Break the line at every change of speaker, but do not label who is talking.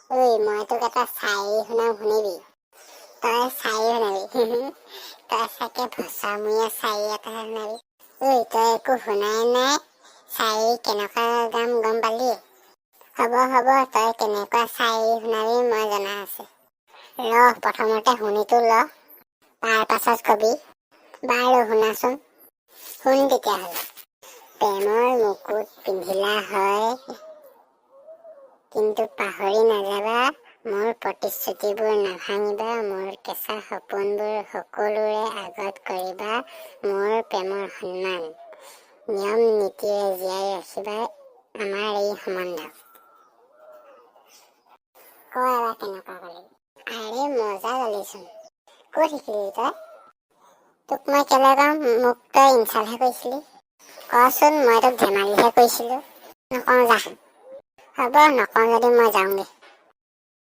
ঐ মই তোক এটা চাৰি শুনাম শুনিবি। তই চাৰি শুনাবি। তই চাগে ভচামূৰীয়া চাৰি এটা শুনাবি। ঐ তই একো শুনাই নাই, চাৰি কেনেকুৱা গাম গম পালি? হ'ব হ'ব, তই কেনেকুৱা চাৰি শুনাবি মই জনা আছে। প্ৰথমতে শুনিতো ল, তাৰ পাছত কবি। বাৰু শুনাচোন, শুন তেতিয়াহ'লে। প্ৰেমৰ মুকুট পিন্ধিলা হয়, কিন্তু পাহৰি নাযাবা মোৰ প্ৰতিশ্ৰুতিবোৰ নাভাঙিবা, মোৰ কেঁচা সপোনবোৰ সকলোৰে আগত কৰিবা মোৰ প্ৰেমৰ সন্মান, নিয়ম নীতিৰে জীয়াই ৰাখিবা আমাৰ এই সম্বন্ধ। ক এবাৰ কেনেকুৱা কলি? আৰে মজা গালিচোন, ক'ত শিকিলি তই? তোক মই কেলে কম, মোক তই ইনচাল্টহে কৰিছিলি। কচোন, মই তোক ধেমালিহে কৰিছিলোঁ। নকওঁ যা। হ'ব, নকওঁ যদি মই যাওঁগৈ।